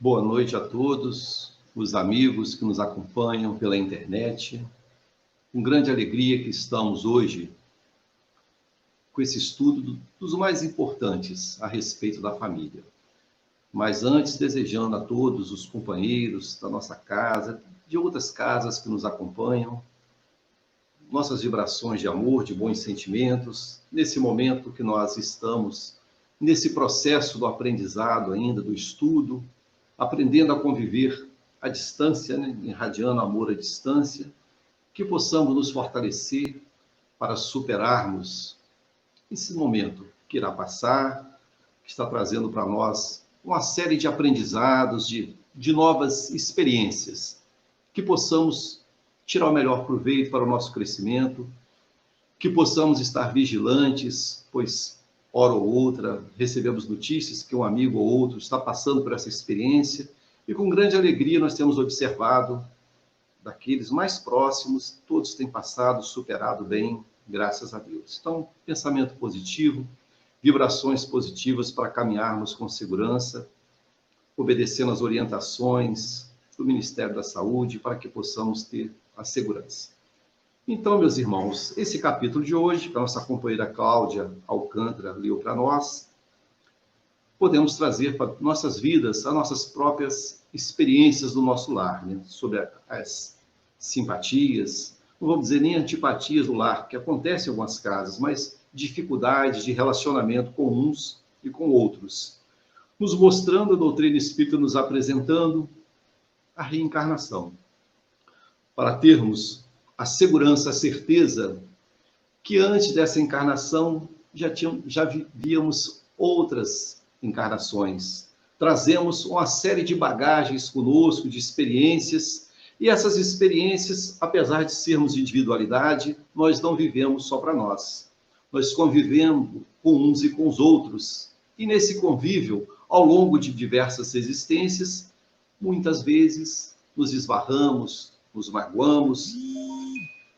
Boa noite a todos, os amigos que nos acompanham pela internet. Com grande alegria que estamos hoje com esse estudo dos mais importantes a respeito da família. Mas antes, desejando a todos os companheiros da nossa casa, de outras casas que nos acompanham, nossas vibrações de amor, de bons sentimentos, nesse momento que nós estamos, nesse processo do aprendizado ainda, do estudo, aprendendo a conviver à distância, né? Irradiando amor à distância, que possamos nos fortalecer para superarmos esse momento que irá passar, que está trazendo para nós uma série de aprendizados, de novas experiências, que possamos tirar o melhor proveito para o nosso crescimento, que possamos estar vigilantes, pois hora ou outra, recebemos notícias que um amigo ou outro está passando por essa experiência e com grande alegria nós temos observado daqueles mais próximos, todos têm passado, superado bem, graças a Deus. Então, pensamento positivo, vibrações positivas para caminharmos com segurança, obedecendo às orientações do Ministério da Saúde para que possamos ter a segurança. Então, meus irmãos, esse capítulo de hoje, que a nossa companheira Cláudia Alcântara leu para nós, podemos trazer para nossas vidas as nossas próprias experiências do nosso lar, né? Sobre as simpatias, não vamos dizer nem antipatias do lar, que acontecem em algumas casas, mas dificuldades de relacionamento com uns e com outros. Nos mostrando a doutrina espírita, nos apresentando a reencarnação, para termos a segurança, a certeza que antes dessa encarnação já vivíamos outras encarnações. Trazemos uma série de bagagens conosco, de experiências, e essas experiências, apesar de sermos individualidade, nós não vivemos só para nós. Nós convivemos com uns e com os outros. E nesse convívio, ao longo de diversas existências, muitas vezes nos esbarramos, nos magoamos,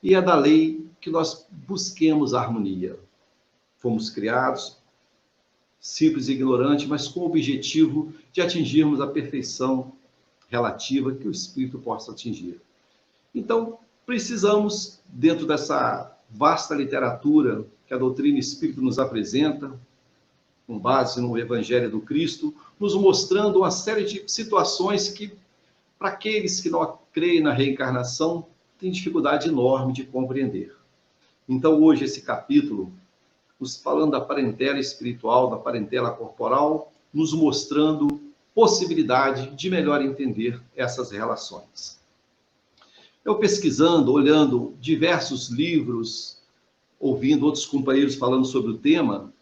e é da lei que nós busquemos a harmonia. Fomos criados simples e ignorantes, mas com o objetivo de atingirmos a perfeição relativa que o espírito possa atingir. Então, precisamos, dentro dessa vasta literatura que a doutrina espírita nos apresenta, com base no Evangelho do Cristo, nos mostrando uma série de situações que, para aqueles que não creem na reencarnação, tem dificuldade enorme de compreender. Então, hoje, esse capítulo, nos falando da parentela espiritual, da parentela corporal, nos mostrando possibilidade de melhor entender essas relações. Eu pesquisando, olhando diversos livros, ouvindo outros companheiros falando sobre o tema,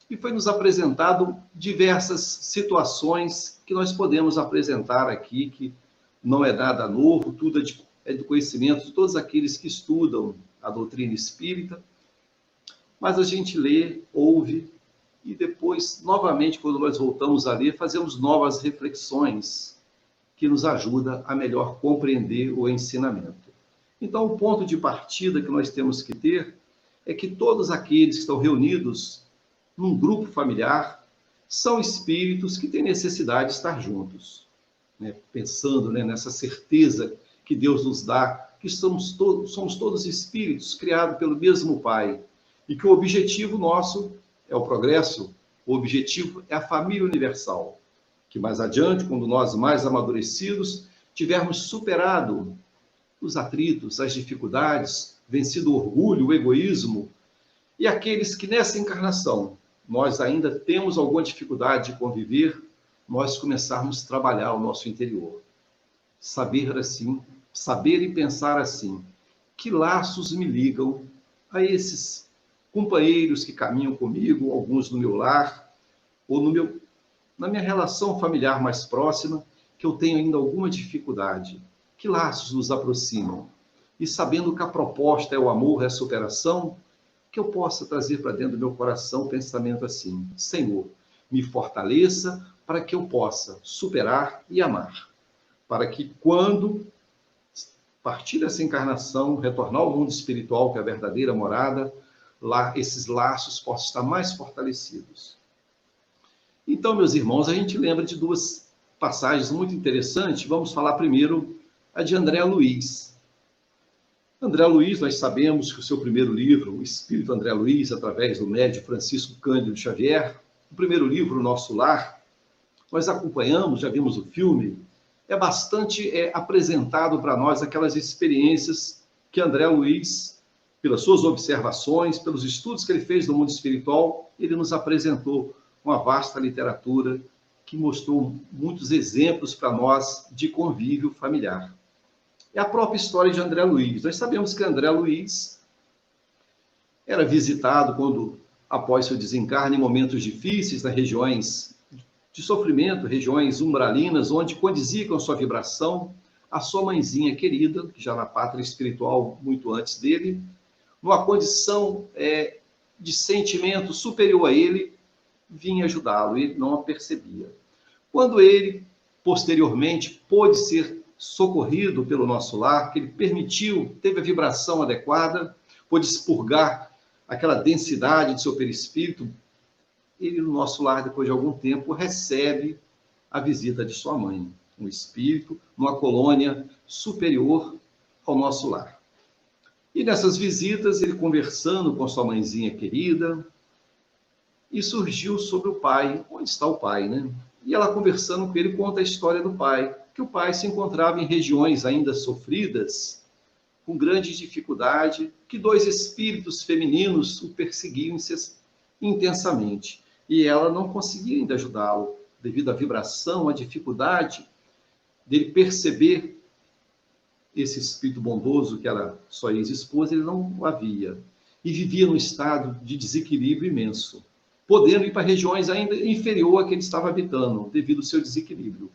e foi nos apresentado diversas situações que nós podemos apresentar aqui, que não é nada novo, tudo é do conhecimento de todos aqueles que estudam a doutrina espírita, mas a gente lê, ouve, e depois, novamente, quando nós voltamos a ler, fazemos novas reflexões que nos ajudam a melhor compreender o ensinamento. Então, o ponto de partida que nós temos que ter é que todos aqueles que estão reunidos num grupo familiar são espíritos que têm necessidade de estar juntos, né? Pensando, né, nessa certeza que Deus nos dá, que somos todos espíritos criados pelo mesmo Pai, e que o objetivo nosso é o progresso, o objetivo é a família universal, que mais adiante, quando nós mais amadurecidos, tivermos superado os atritos, as dificuldades, vencido o orgulho, o egoísmo, e aqueles que nessa encarnação nós ainda temos alguma dificuldade de conviver, nós começarmos a trabalhar o nosso interior. Saber assim, saber e pensar assim, que laços me ligam a esses companheiros que caminham comigo, alguns no meu lar, ou na minha relação familiar mais próxima, que eu tenho ainda alguma dificuldade. Que laços nos aproximam? E sabendo que a proposta é o amor, é a superação, que eu possa trazer para dentro do meu coração um pensamento assim: Senhor, me fortaleça para que eu possa superar e amar, para que quando partir dessa encarnação, retornar ao mundo espiritual, que é a verdadeira morada, lá esses laços possam estar mais fortalecidos. Então, meus irmãos, a gente lembra de duas passagens muito interessantes. Vamos falar primeiro a de André Luiz. André Luiz, nós sabemos que o seu primeiro livro, O Espírito André Luiz, através do médium Francisco Cândido Xavier, o primeiro livro, Nosso Lar, nós acompanhamos, já vimos o filme, é bastante apresentado para nós aquelas experiências que André Luiz, pelas suas observações, pelos estudos que ele fez no mundo espiritual, ele nos apresentou uma vasta literatura que mostrou muitos exemplos para nós de convívio familiar. É a própria história de André Luiz. Nós sabemos que André Luiz era visitado quando, após seu desencarne, em momentos difíceis, nas regiões de sofrimento, regiões umbralinas, onde condizia com a sua vibração a sua mãezinha querida, que já na pátria espiritual muito antes dele, numa condição de sentimento superior a ele, vinha ajudá-lo, ele não a percebia. Quando ele, posteriormente, pôde ser socorrido pelo Nosso Lar, que ele permitiu, teve a vibração adequada, pôde expurgar aquela densidade de seu perispírito, ele, no Nosso Lar, depois de algum tempo, recebe a visita de sua mãe, um espírito, numa colônia superior ao Nosso Lar. E nessas visitas, ele conversando com sua mãezinha querida, e surgiu sobre o pai, onde está o pai, né? E ela conversando com ele, conta a história do pai, que o pai se encontrava em regiões ainda sofridas, com grande dificuldade, que dois espíritos femininos o perseguiam intensamente. E ela não conseguia ainda ajudá-lo, devido à vibração, à dificuldade dele perceber esse espírito bondoso que era sua ex-esposa, ele não o havia. E vivia num estado de desequilíbrio imenso, podendo ir para regiões ainda inferior a que ele estava habitando, devido ao seu desequilíbrio.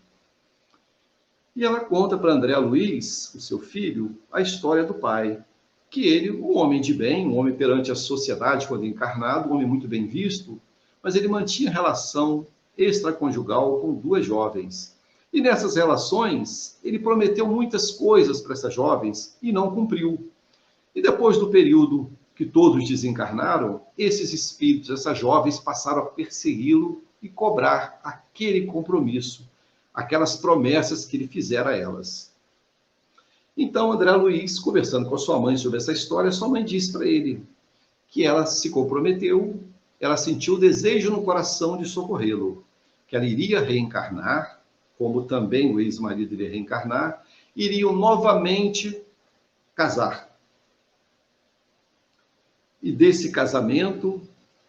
E ela conta para André Luiz, o seu filho, a história do pai, que ele, um homem de bem, um homem perante a sociedade quando encarnado, um homem muito bem visto, mas ele mantinha relação extraconjugal com duas jovens. E nessas relações, ele prometeu muitas coisas para essas jovens e não cumpriu. E depois do período que todos desencarnaram, esses espíritos, essas jovens, passaram a persegui-lo e cobrar aquele compromisso, aquelas promessas que ele fizera a elas. Então, André Luiz, conversando com a sua mãe sobre essa história, sua mãe disse para ele que ela se comprometeu, ela sentiu o desejo no coração de socorrê-lo, que ela iria reencarnar, como também o ex-marido iria reencarnar, iriam novamente casar. E desse casamento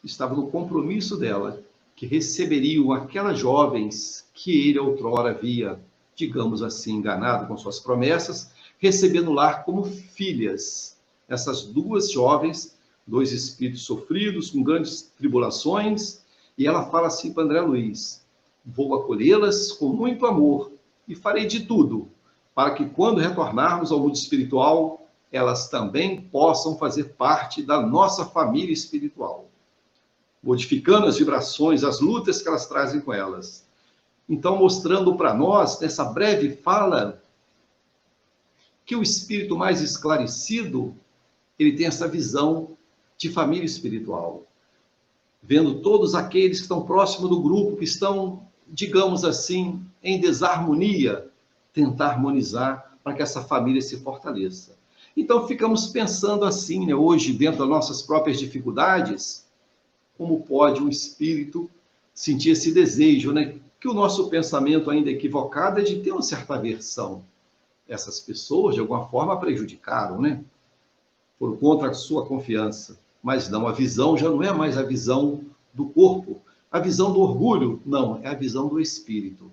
estava no compromisso dela, que receberiam aquelas jovens que ele outrora havia, digamos assim, enganado com suas promessas, recebendo no lar como filhas. Essas duas jovens, dois espíritos sofridos, com grandes tribulações, e ela fala assim para André Luiz: vou acolhê-las com muito amor e farei de tudo para que, quando retornarmos ao mundo espiritual, elas também possam fazer parte da nossa família espiritual, modificando as vibrações, as lutas que elas trazem com elas. Então, mostrando para nós, nessa breve fala, que o espírito mais esclarecido, ele tem essa visão de família espiritual, vendo todos aqueles que estão próximos do grupo, que estão, digamos assim, em desarmonia, tentar harmonizar para que essa família se fortaleça. Então, ficamos pensando assim, né, hoje, dentro das nossas próprias dificuldades, como pode um espírito sentir esse desejo, né? Que o nosso pensamento ainda equivocado é de ter uma certa aversão. Essas pessoas, de alguma forma, prejudicaram, né? Por contra a sua confiança. Mas não, a visão já não é mais a visão do corpo, a visão do orgulho, não, é a visão do espírito.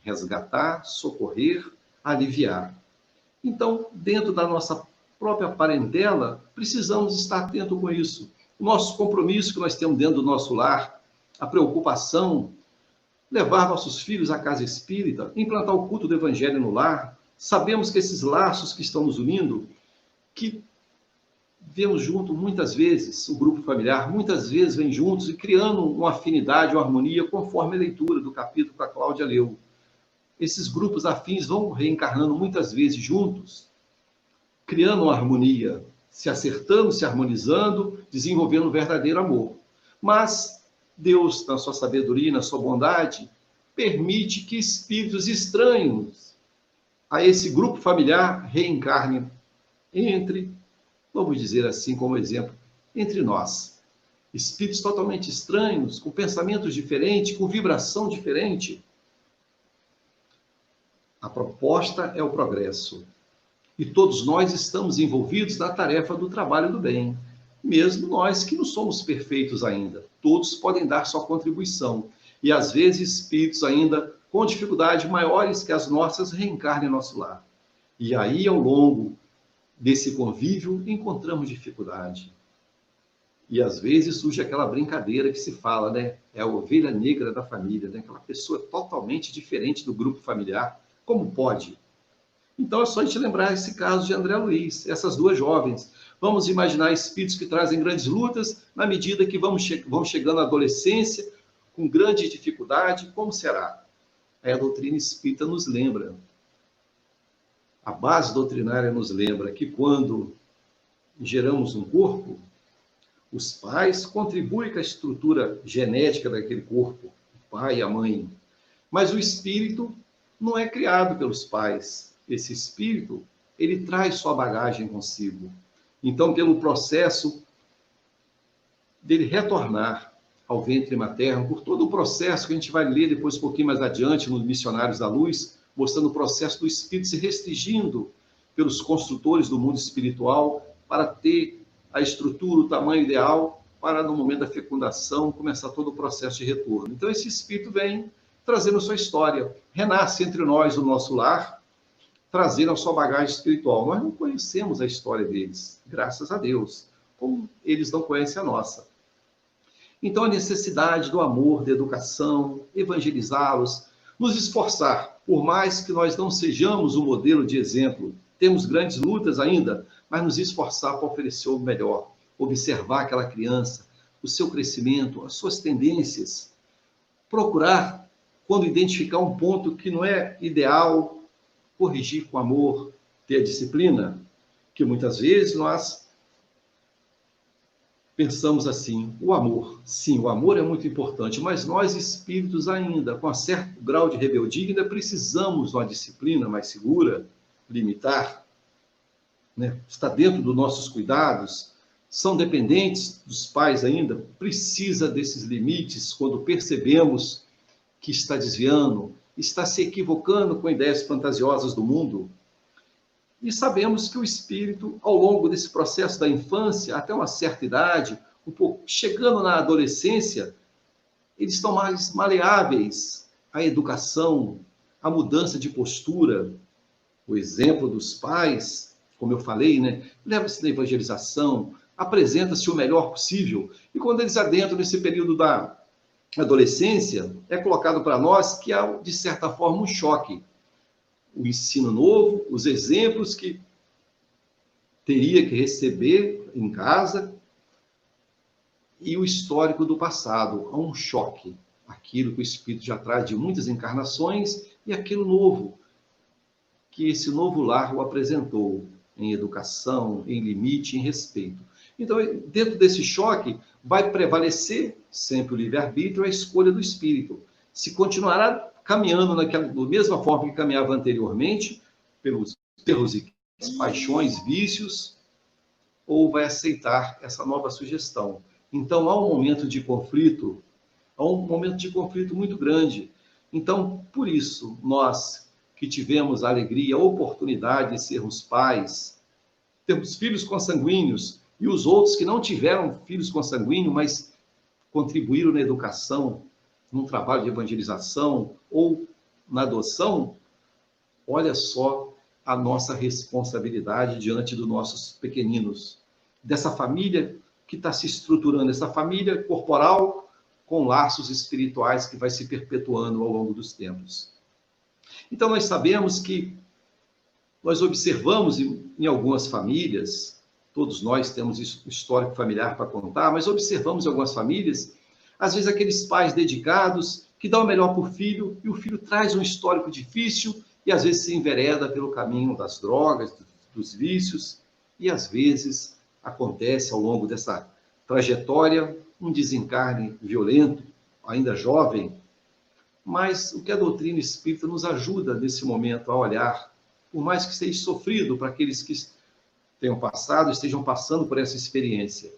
Resgatar, socorrer, aliviar. Então, dentro da nossa própria parentela, precisamos estar atento com isso. O nosso compromisso que nós temos dentro do nosso lar, a preocupação, levar nossos filhos à casa espírita, implantar o culto do evangelho no lar. Sabemos que esses laços que estão nos unindo, que vemos junto muitas vezes, o grupo familiar, muitas vezes vem juntos e criando uma afinidade, uma harmonia, conforme a leitura do capítulo que a Cláudia leu. Esses grupos afins vão reencarnando muitas vezes juntos, criando uma harmonia, se acertando, se harmonizando, desenvolvendo um verdadeiro amor. Mas Deus, na sua sabedoria, na sua bondade, permite que espíritos estranhos a esse grupo familiar reencarnem entre, vamos dizer assim como exemplo, entre nós. Espíritos totalmente estranhos, com pensamentos diferentes, com vibração diferente. A proposta é o progresso. E todos nós estamos envolvidos na tarefa do trabalho do bem. Mesmo nós que não somos perfeitos ainda. Todos podem dar sua contribuição. E às vezes espíritos ainda com dificuldades maiores que as nossas reencarnam em nosso lar. E aí, ao longo desse convívio, encontramos dificuldade. E às vezes surge aquela brincadeira que se fala, né? É a ovelha negra da família, né? Aquela pessoa totalmente diferente do grupo familiar. Como pode? Então é só a gente lembrar esse caso de André Luiz, essas duas jovens. Vamos imaginar espíritos que trazem grandes lutas, na medida que vão chegando à adolescência, com grande dificuldade, como será? Aí a doutrina espírita nos lembra, a base doutrinária nos lembra que quando geramos um corpo, os pais contribuem com a estrutura genética daquele corpo, o pai e a mãe. Mas o espírito não é criado pelos pais. Esse espírito, ele traz sua bagagem consigo. Então, pelo processo dele retornar ao ventre materno, por todo o processo que a gente vai ler depois um pouquinho mais adiante nos Missionários da Luz, mostrando o processo do espírito se restringindo pelos construtores do mundo espiritual para ter a estrutura, o tamanho ideal, para no momento da fecundação começar todo o processo de retorno. Então esse espírito vem trazendo sua história, renasce entre nós, no nosso lar, trazendo a sua bagagem espiritual. Nós não conhecemos a história deles, graças a Deus, como eles não conhecem a nossa. Então a necessidade do amor, da educação, evangelizá-los, nos esforçar, por mais que nós não sejamos um modelo de exemplo, temos grandes lutas ainda, mas nos esforçar para oferecer o melhor, observar aquela criança, o seu crescimento, as suas tendências, procurar, quando identificar um ponto que não é ideal, corrigir com amor, ter a disciplina, que muitas vezes nós pensamos assim, o amor, sim, o amor é muito importante, mas nós espíritos ainda, com um certo grau de rebeldia, ainda precisamos de uma disciplina mais segura, limitar, né? Está dentro dos nossos cuidados, são dependentes dos pais ainda, precisa desses limites quando percebemos que está desviando, está se equivocando com ideias fantasiosas do mundo. E sabemos que o espírito, ao longo desse processo da infância, até uma certa idade, um pouco chegando na adolescência, eles estão mais maleáveis à educação, à mudança de postura. O exemplo dos pais, como eu falei, né, leva-se na evangelização, apresenta-se o melhor possível. E quando eles adentram nesse período da adolescência, é colocado para nós que há, de certa forma, um choque. O ensino novo, os exemplos que teria que receber em casa e o histórico do passado. Há um choque. Aquilo que o espírito já traz de muitas encarnações e aquilo novo, que esse novo lar o apresentou em educação, em limite, em respeito. Então, dentro desse choque, vai prevalecer sempre o livre-arbítrio, a escolha do espírito. Se continuará caminhando da mesma forma que caminhava anteriormente, pelos erros e paixões, vícios, ou vai aceitar essa nova sugestão. Então, há um momento de conflito, muito grande. Então, por isso, nós que tivemos a alegria, a oportunidade de sermos pais, temos filhos consanguíneos, e os outros que não tiveram filhos consanguíneos, mas contribuíram na educação, num trabalho de evangelização ou na adoção, olha só a nossa responsabilidade diante dos nossos pequeninos, dessa família que está se estruturando, essa família corporal com laços espirituais que vai se perpetuando ao longo dos tempos. Então nós sabemos que nós observamos em algumas famílias, todos nós temos histórico familiar para contar, mas observamos em algumas famílias, às vezes aqueles pais dedicados que dão o melhor para o filho, e o filho traz um histórico difícil, e às vezes se envereda pelo caminho das drogas, dos vícios, e às vezes acontece ao longo dessa trajetória um desencarne violento, ainda jovem, Mas o que a doutrina espírita nos ajuda nesse momento a olhar, por mais que seja sofrido para aqueles que tenham passado, estejam passando por essa experiência,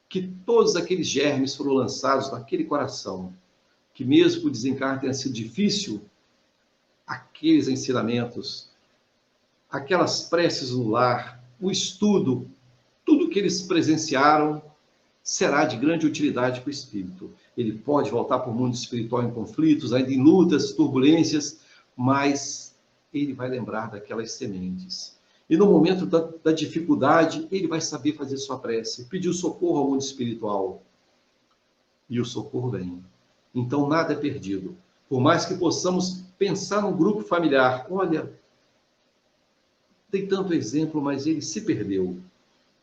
que todos aqueles germes foram lançados naquele coração, que mesmo o desencarne tenha sido difícil, aqueles ensinamentos, aquelas preces no lar, o estudo, tudo que eles presenciaram será de grande utilidade para o espírito. Ele pode voltar para o mundo espiritual em conflitos, ainda em lutas, turbulências, mas ele vai lembrar daquelas sementes. E no momento da dificuldade, ele vai saber fazer sua prece, pedir socorro ao mundo espiritual. E o socorro vem. Então nada é perdido. Por mais que possamos pensar num grupo familiar, olha, tem tanto exemplo, mas ele se perdeu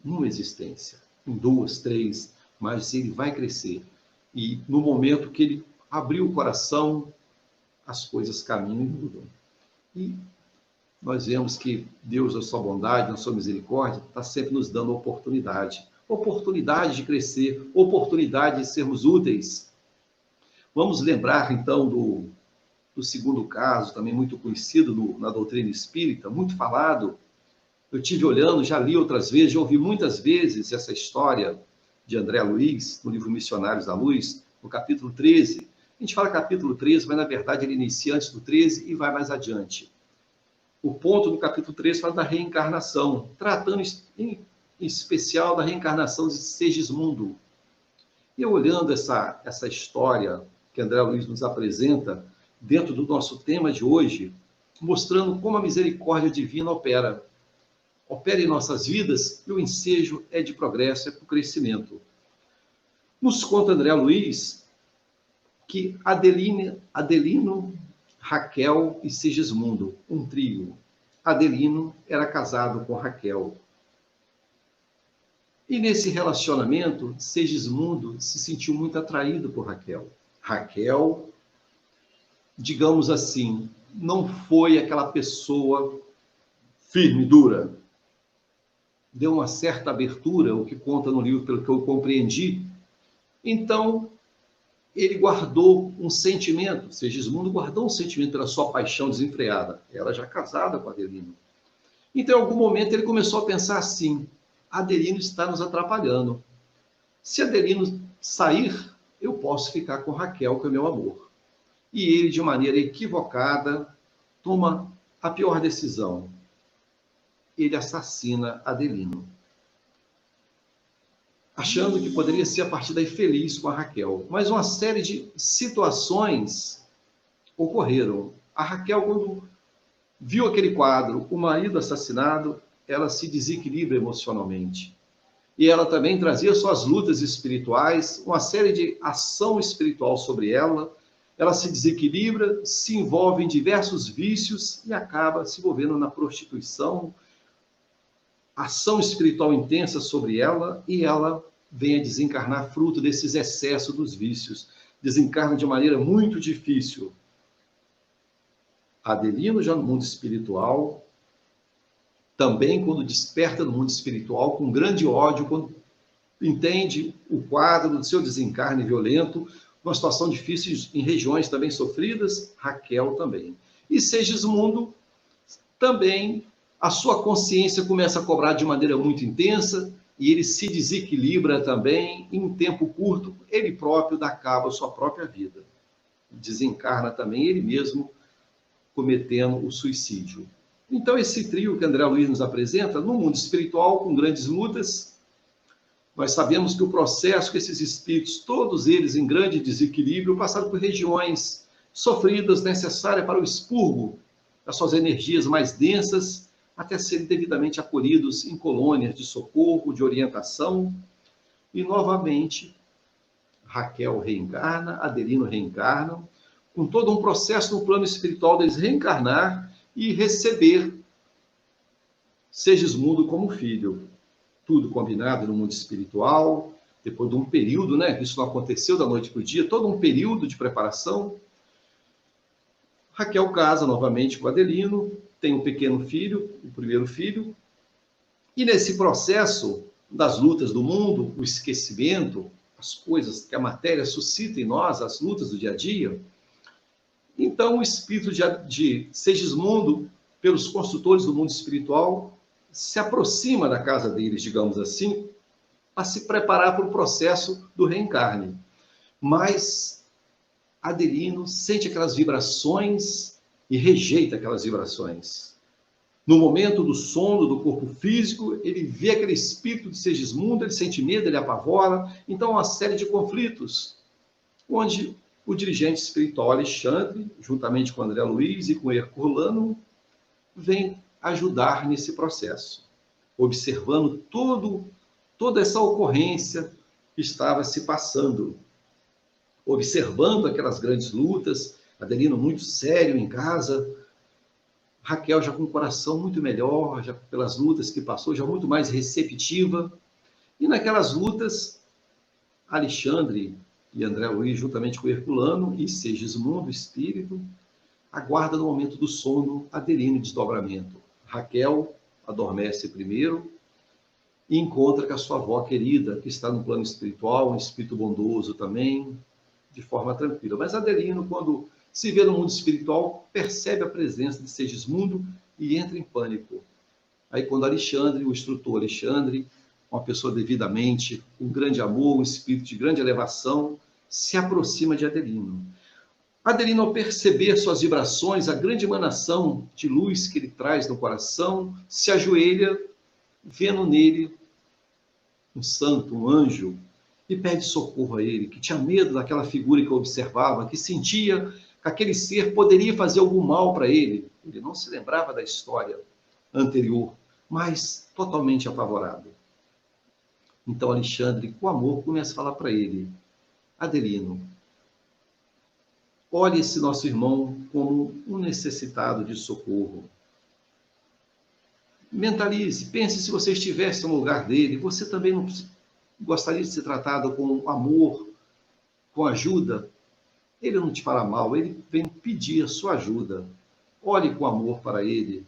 numa existência, em 2, 3, mas ele vai crescer. E no momento que ele abriu o coração, as coisas caminham e mudam. E nós vemos que Deus, na sua bondade, na sua misericórdia, está sempre nos dando oportunidade. Oportunidade de crescer, oportunidade de sermos úteis. Vamos lembrar, então, do segundo caso, também muito conhecido na doutrina espírita, muito falado. Eu tive olhando, já li outras vezes, já ouvi muitas vezes essa história de André Luiz, no livro Missionários da Luz, no capítulo 13. A gente fala capítulo 13, mas na verdade ele inicia antes do 13 e vai mais adiante. O ponto do capítulo 13 fala da reencarnação, tratando em especial da reencarnação de Segismundo. E eu olhando essa história que André Luiz nos apresenta, dentro do nosso tema de hoje, mostrando como a misericórdia divina opera em nossas vidas, e o ensejo é de progresso, é para o crescimento. Nos conta André Luiz que Adelino, Raquel e Segismundo, um trio. Adelino era casado com Raquel. E nesse relacionamento, Segismundo se sentiu muito atraído por Raquel. Raquel, digamos assim, não foi aquela pessoa firme, dura. Deu uma certa abertura, o que conta no livro, pelo que eu compreendi. Então, ele guardou um sentimento, Segismundo guardou um sentimento pela sua paixão desenfreada. Ela já casada com Adelino. Então, em algum momento, ele começou a pensar assim, Adelino está nos atrapalhando. Se Adelino sair, eu posso ficar com Raquel, que é meu amor. E ele, de maneira equivocada, toma a pior decisão. Ele assassina Adelino, achando que poderia ser a partir daí feliz com a Raquel. Mas uma série de situações ocorreram. A Raquel, quando viu aquele quadro, o marido assassinado, ela se desequilibra emocionalmente. E ela também trazia suas lutas espirituais, uma série de ação espiritual sobre ela. Ela se desequilibra, se envolve em diversos vícios e acaba se envolvendo na prostituição, ação espiritual intensa sobre ela, e ela vem a desencarnar fruto desses excessos dos vícios. Desencarna de maneira muito difícil. Adelino, já no mundo espiritual, também quando desperta no mundo espiritual, com grande ódio, quando entende o quadro do seu desencarne violento, uma situação difícil em regiões também sofridas, Raquel também. E Segismundo também, a sua consciência começa a cobrar de maneira muito intensa, e ele se desequilibra também, em tempo curto, ele próprio dá cabo à sua própria vida. Desencarna também ele mesmo, cometendo o suicídio. Então, esse trio que André Luiz nos apresenta, no mundo espiritual, com grandes lutas, nós sabemos que o processo que esses espíritos, todos eles em grande desequilíbrio, passaram por regiões sofridas, necessárias para o expurgo das suas energias mais densas, até serem devidamente acolhidos em colônias de socorro, de orientação. E, novamente, Raquel reencarna, Adelino reencarna, com todo um processo no plano espiritual deles reencarnar e receber Segismundo como filho. Tudo combinado no mundo espiritual, depois de um período, né? Isso não aconteceu da noite para o dia, todo um período de preparação. Raquel casa novamente com Adelino, tem um pequeno filho, o primeiro filho, e nesse processo das lutas do mundo, o esquecimento, as coisas que a matéria suscita em nós, as lutas do dia a dia, Então, o espírito de Segismundo, pelos construtores do mundo espiritual, se aproxima da casa deles, digamos assim, a se preparar para o processo do reencarne. Mas Adelino sente aquelas vibrações e rejeita aquelas vibrações. No momento do sono do corpo físico, ele vê aquele espírito de Segismundo, ele sente medo, ele apavora. Então, uma série de conflitos, onde o dirigente espiritual Alexandre, juntamente com André Luiz e com Herculano, vem ajudar nesse processo, observando toda essa ocorrência que estava se passando, observando aquelas grandes lutas, Adelino muito sério em casa, Raquel já com o coração muito melhor, já pelas lutas que passou, já muito mais receptiva. E naquelas lutas, Alexandre e André Luiz, juntamente com Herculano e Segismundo, espírito, aguarda no momento do sono Adelino em desdobramento. Raquel adormece primeiro e encontra com a sua avó querida, que está no plano espiritual, um espírito bondoso também, de forma tranquila. Mas Adelino, quando se vê no mundo espiritual, percebe a presença de Segismundo e entra em pânico. Aí quando Alexandre, o instrutor Alexandre, uma pessoa devidamente, um grande amor, um espírito de grande elevação, se aproxima de Adelino. Adelino, ao perceber suas vibrações, a grande emanação de luz que ele traz no coração, se ajoelha, vendo nele um santo, um anjo, e pede socorro a ele, que tinha medo daquela figura que observava, que sentia que aquele ser poderia fazer algum mal para ele. Ele não se lembrava da história anterior, mas totalmente apavorado. Então Alexandre, com amor, começa a falar para ele: Adelino, olhe esse nosso irmão como um necessitado de socorro. Mentalize, pense se você estivesse no lugar dele, você também não gostaria de ser tratado com amor, com ajuda? Ele não te fará mal, ele vem pedir a sua ajuda. Olhe com amor para ele.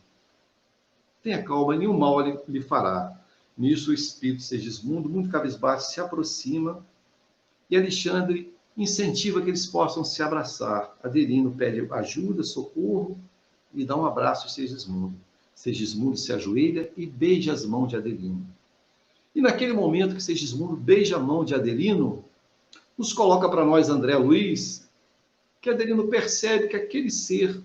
Tenha calma, nenhum mal ele lhe fará. Nisso o espírito Segismundo, muito cabisbaixo, se aproxima e Alexandre incentiva que eles possam se abraçar. Adelino pede ajuda, socorro e dá um abraço a Segismundo. Segismundo se ajoelha e beija as mãos de Adelino. E naquele momento que Segismundo beija a mão de Adelino, nos coloca para nós André Luiz, que Adelino percebe que aquele ser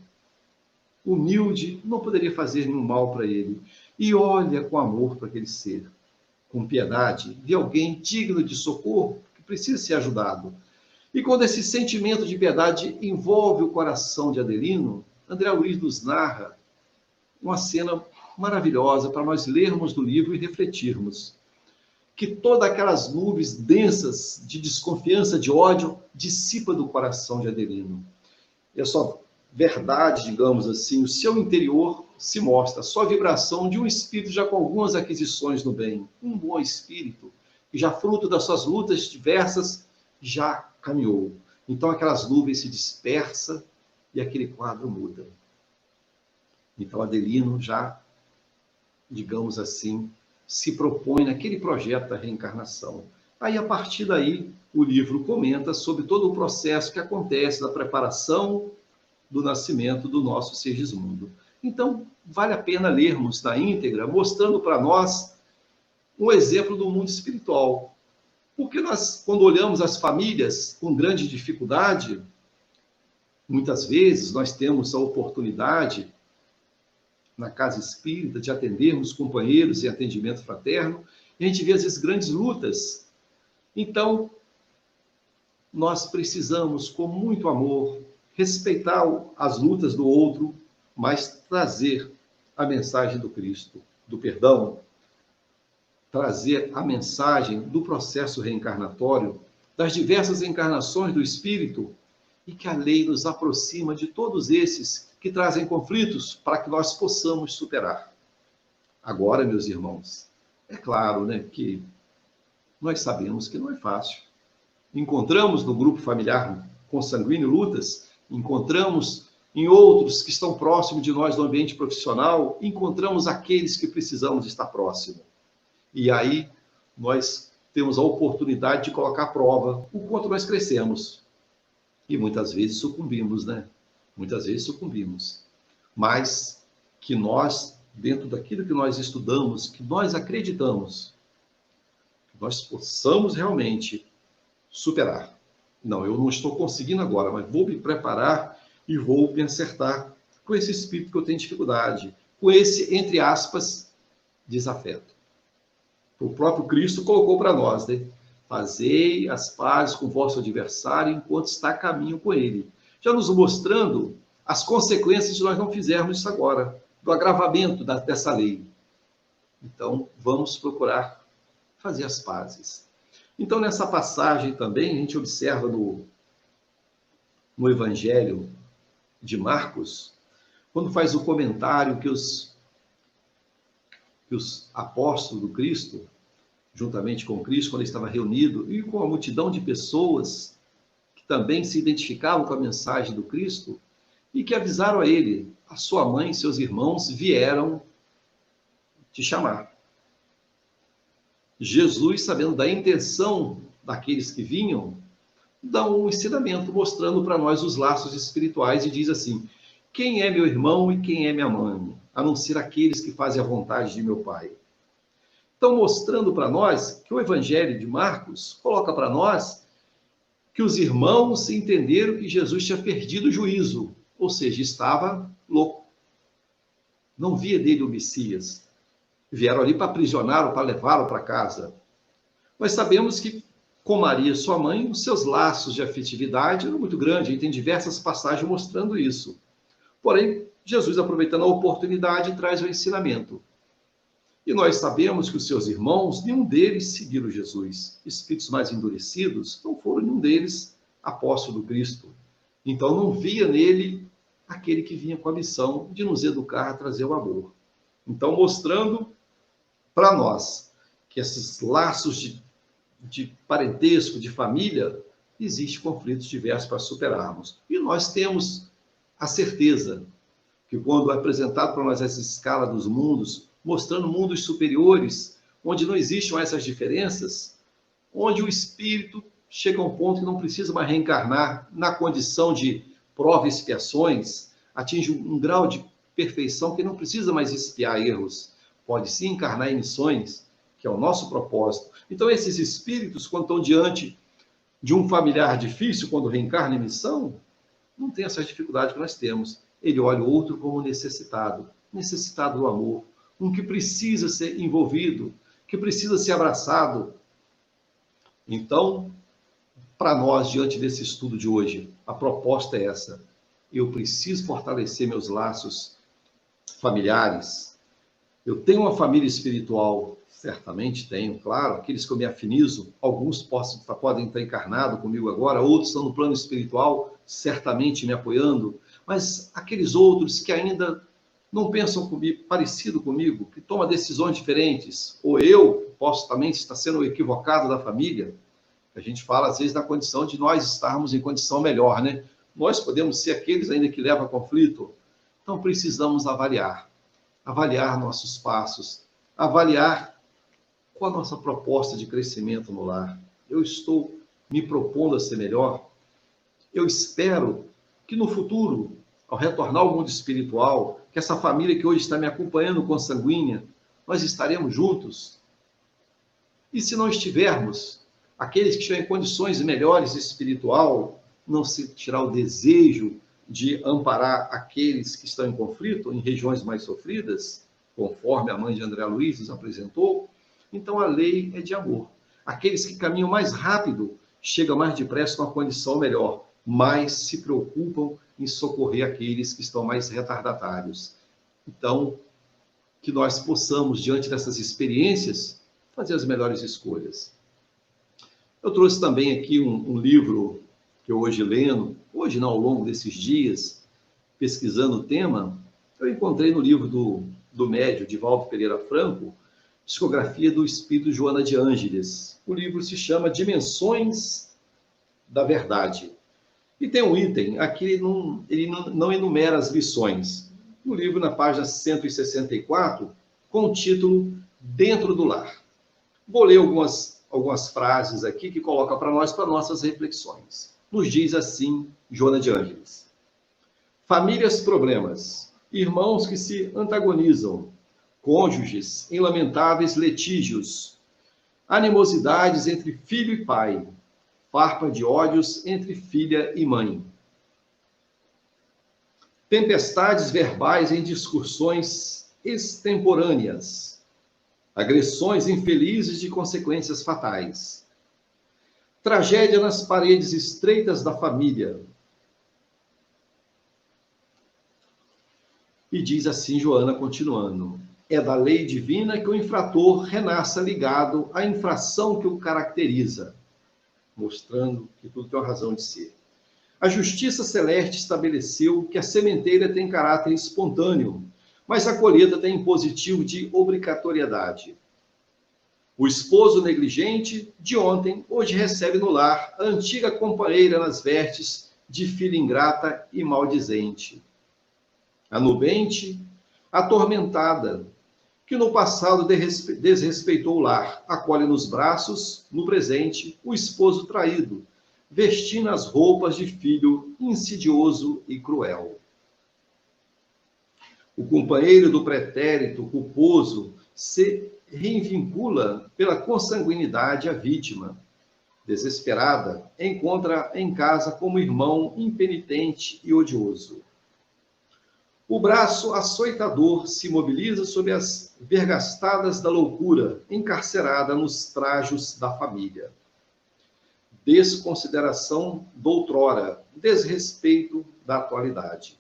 humilde não poderia fazer nenhum mal para ele. E olha com amor para aquele ser, com piedade, de alguém digno de socorro, que precisa ser ajudado. E quando esse sentimento de piedade envolve o coração de Adelino, André Luiz nos narra uma cena maravilhosa para nós lermos do livro e refletirmos. Que todas aquelas nuvens densas de desconfiança, de ódio, dissipa do coração de Adelino. E a sua verdade, digamos assim, o seu interior se mostra, a sua vibração de um espírito já com algumas aquisições no bem, um bom espírito, que já fruto das suas lutas diversas, já caminhou. Então aquelas nuvens se dispersam e aquele quadro muda. Então Adelino já, digamos assim, se propõe naquele projeto da reencarnação. Aí, a partir daí, o livro comenta sobre todo o processo que acontece da preparação do nascimento do nosso Segismundo. Então, vale a pena lermos na íntegra, mostrando para nós um exemplo do mundo espiritual. Porque nós, quando olhamos as famílias com grande dificuldade, muitas vezes nós temos a oportunidade na casa espírita, de atendermos companheiros em atendimento fraterno, e a gente vê, às vezes, grandes lutas. Então, nós precisamos, com muito amor, respeitar as lutas do outro, mas trazer a mensagem do Cristo, do perdão, trazer a mensagem do processo reencarnatório, das diversas encarnações do Espírito, e que a lei nos aproxima de todos esses que trazem conflitos para que nós possamos superar. Agora, meus irmãos, é claro, né, que nós sabemos que não é fácil. Encontramos no grupo familiar consanguíneo lutas, encontramos em outros que estão próximos de nós no ambiente profissional, encontramos aqueles que precisamos estar próximo. E aí nós temos a oportunidade de colocar à prova o quanto nós crescemos. E muitas vezes sucumbimos, né? Muitas vezes sucumbimos. Mas que nós, dentro daquilo que nós estudamos, que nós acreditamos, que nós possamos realmente superar. Não, eu não estou conseguindo agora, mas vou me preparar e vou me acertar com esse espírito que eu tenho dificuldade, com esse, entre aspas, desafeto. O próprio Cristo colocou para nós, né? Fazei as pazes com o vosso adversário enquanto está a caminho com ele. Já nos mostrando as consequências de nós não fizermos isso agora, do agravamento dessa lei. Então, vamos procurar fazer as pazes. Então, nessa passagem também, a gente observa no Evangelho de Marcos, quando faz o comentário que os apóstolos do Cristo, juntamente com Cristo, quando ele estava reunido, e com a multidão de pessoas que também se identificavam com a mensagem do Cristo, e que avisaram a ele, a sua mãe e seus irmãos vieram te chamar. Jesus, sabendo da intenção daqueles que vinham, dá um ensinamento mostrando para nós os laços espirituais e diz assim: quem é meu irmão e quem é minha mãe? A não ser aqueles que fazem a vontade de meu Pai. Então, mostrando para nós que o Evangelho de Marcos coloca para nós que os irmãos entenderam que Jesus tinha perdido o juízo, ou seja, estava louco. Não via dele o Messias. Vieram ali para aprisioná-lo, para levá-lo para casa. Nós sabemos que, com Maria, sua mãe, os seus laços de afetividade eram muito grandes, e tem diversas passagens mostrando isso. Porém, Jesus, aproveitando a oportunidade, traz o ensinamento. E nós sabemos que os seus irmãos, nenhum deles seguiram Jesus. Espíritos mais endurecidos, não foram nenhum deles apóstolo do Cristo. Então, não via nele aquele que vinha com a missão de nos educar, trazer o amor. Então, mostrando para nós que esses laços de parentesco, de família, existem conflitos diversos para superarmos. E nós temos a certeza que quando é apresentado para nós essa escala dos mundos, mostrando mundos superiores, onde não existem essas diferenças, onde o espírito chega a um ponto que não precisa mais reencarnar na condição de prova e expiações, atinge um grau de perfeição que não precisa mais expiar erros, pode sim encarnar em missões, que é o nosso propósito. Então, esses espíritos, quando estão diante de um familiar difícil, quando reencarna em missão, não tem essa dificuldade que nós temos. Ele olha o outro como necessitado do amor, um que precisa ser envolvido, que precisa ser abraçado. Então, para nós, diante desse estudo de hoje, a proposta é essa: eu preciso fortalecer meus laços familiares. Eu tenho uma família espiritual, certamente tenho, claro, aqueles que eu me afinizo, alguns podem estar encarnados comigo agora, outros estão no plano espiritual, certamente me apoiando, mas aqueles outros que ainda não pensam comigo, parecido comigo, que tomam decisões diferentes, ou eu posso também estar sendo o equivocado da família. A gente fala, às vezes, na condição de nós estarmos em condição melhor, né? Nós podemos ser aqueles ainda que levam a conflito. Então, precisamos avaliar nossos passos, avaliar qual a nossa proposta de crescimento no lar. Eu estou me propondo a ser melhor? Eu espero que no futuro, ao retornar ao mundo espiritual, que essa família que hoje está me acompanhando consanguínea, nós estaremos juntos? E se não estivermos, aqueles que estiverem em condições melhores espiritual, não se tirar o desejo de amparar aqueles que estão em conflito, em regiões mais sofridas, conforme a mãe de André Luiz nos apresentou, então a lei é de amor. Aqueles que caminham mais rápido chegam mais depressa numa condição melhor, mas se preocupam em socorrer aqueles que estão mais retardatários. Então, que nós possamos, diante dessas experiências, fazer as melhores escolhas. Eu trouxe também aqui um livro que eu hoje lendo, hoje não, ao longo desses dias, pesquisando o tema, eu encontrei no livro do médium Divaldo Pereira Franco, Psicografia do Espírito Joana de Ângeles. O livro se chama Dimensões da Verdade. E tem um item, aqui ele não enumera as lições. No livro, na página 164, com o título Dentro do Lar. Vou ler algumas frases aqui que coloca para nós, para nossas reflexões. Nos diz assim Joana de Ângeles: Famílias problemas, irmãos que se antagonizam, cônjuges em lamentáveis litígios, animosidades entre filho e pai, farpa de ódios entre filha e mãe. Tempestades verbais em discussões extemporâneas, agressões infelizes de consequências fatais. Tragédia nas paredes estreitas da família. E diz assim Joana, continuando: é da lei divina que o infrator renasça ligado à infração que o caracteriza, mostrando que tudo tem uma razão de ser. A justiça celeste estabeleceu que a sementeira tem caráter espontâneo, mas a colheita tem impositivo de obrigatoriedade. O esposo negligente de ontem, hoje recebe no lar a antiga companheira nas vestes de filha ingrata e maldizente. A nubente, atormentada, que no passado desrespeitou o lar, acolhe nos braços, no presente, o esposo traído, vestindo as roupas de filho insidioso e cruel. O companheiro do pretérito culposo se reivincula pela consanguinidade a vítima. Desesperada, encontra em casa como irmão impenitente e odioso. O braço açoitador se mobiliza sob as vergastadas da loucura, encarcerada nos trajos da família. Desconsideração doutrora, desrespeito da atualidade.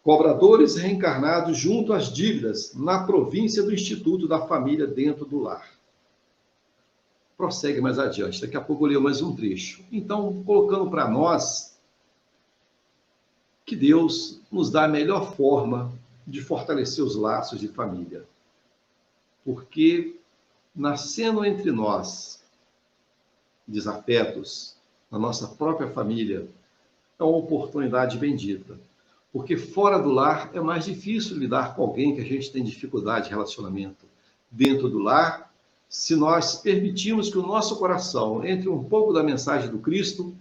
Cobradores reencarnados junto às dívidas na província do Instituto da Família dentro do lar. Prossegue mais adiante, daqui a pouco eu leio mais um trecho. Então, colocando para nós que Deus nos dá a melhor forma de fortalecer os laços de família. Porque nascendo entre nós desafetos, na nossa própria família, é uma oportunidade bendita. Porque fora do lar é mais difícil lidar com alguém que a gente tem dificuldade de relacionamento. Dentro do lar, se nós permitirmos que o nosso coração entre um pouco da mensagem do Cristo,